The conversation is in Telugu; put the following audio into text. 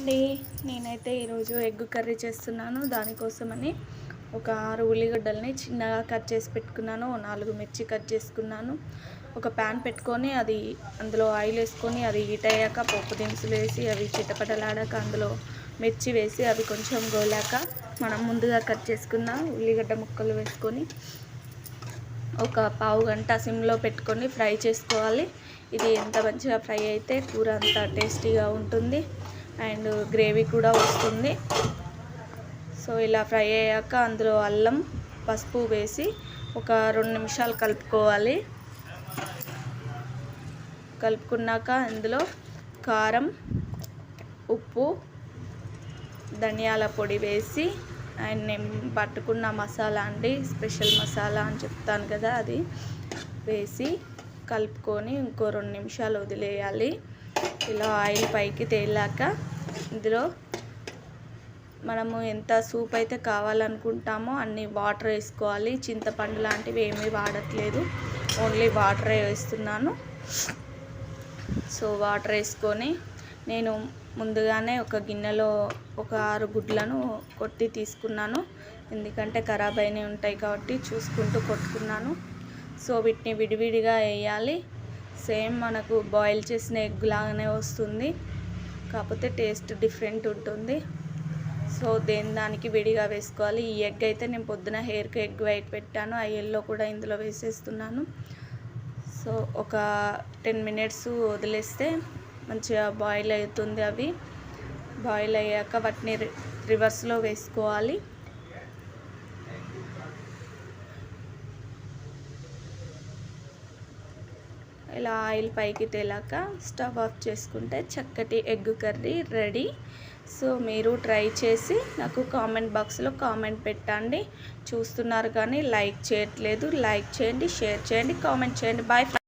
అండి. నేనైతే ఈరోజు ఎగ్ కర్రీ చేస్తున్నాను. దానికోసమని ఒక 6 ఉల్లిగడ్డల్ని చిన్నగా కట్ చేసి పెట్టుకున్నాను. 4 మిర్చి కట్ చేసుకున్నాను. ఒక ప్యాన్ పెట్టుకొని అందులో ఆయిల్ వేసుకొని అది హీట్ అయ్యాక పోపు దినుసులు వేసి అవి చిటపటలాడాక అందులో మిర్చి వేసి అవి కొంచెం గోలాక మనం ముందుగా కట్ చేసుకున్న ఉల్లిగడ్డ ముక్కలు వేసుకొని ఒక పావు గంట సిమ్లో పెట్టుకొని ఫ్రై చేసుకోవాలి. ఇది ఎంత మంచిగా ఫ్రై అయితే కూర అంత టేస్టీగా ఉంటుంది అండ్ గ్రేవీ కూడా వస్తుంది. సో ఇలా ఫ్రై అయ్యాక అందులో అల్లం పసుపు వేసి ఒక 2 నిమిషాలు కలుపుకోవాలి. కలుపుకున్నాక అందులో కారం, ఉప్పు, ధనియాల పొడి వేసి అండ్ నేను పట్టుకున్న మసాలా అండి, స్పెషల్ మసాలా అని చెప్తాను కదా, అది వేసి కలుపుకొని ఇంకో 2 నిమిషాలు వదిలేయాలి. ఇలా ఆయిల్ పైకి తేలాక ఇందులో మనము ఎంత సూప్ అయితే కావాలనుకుంటామో అన్ని వాటర్ వేసుకోవాలి. చింతపండు లాంటివి ఏమీ వాడట్లేదు, ఓన్లీ వాటరే వేస్తున్నాను. సో వాటర్ వేసుకొని నేను ముందుగానే ఒక గిన్నెలో ఒక 6 గుడ్లను కొట్టి తీసుకున్నాను. ఎందుకంటే ఖరాబ్ అయినవి ఉంటాయి కాబట్టి చూసుకుంటూ కొట్టుకున్నాను. సో వీటిని విడివిడిగా వేయాలి. సేమ్ మనకు బాయిల్ చేసిన ఎగ్ లాగానే వస్తుంది, కాకపోతే టేస్ట్ డిఫరెంట్ ఉంటుంది. సో దానికి విడిగా వేసుకోవాలి. ఈ ఎగ్ అయితే నేను పొద్దున హెయిర్కి ఎగ్ వైట్ పెట్టాను, ఆ ఎల్లో కూడా ఇందులో వేసేస్తున్నాను. సో ఒక 10 మినిట్స్ వదిలేస్తే మంచిగా బాయిల్ అవుతుంది. అవి బాయిల్ అయ్యాక వాటిని రివర్స్లో వేసుకోవాలి. ఇలా ఆయిల్ పైకి తేలాక స్టవ్ ఆఫ్ చేసుకుంటే చక్కటి ఎగ్ కర్రీ రెడీ. సో మీరు ట్రై చేసి నాకు కామెంట్ బాక్స్లో కామెంట్ పెట్టండి. చూస్తున్నారు కానీ లైక్ చేయట్లేదు. లైక్ చేయండి, షేర్ చేయండి, కామెంట్ చేయండి. బాయ్.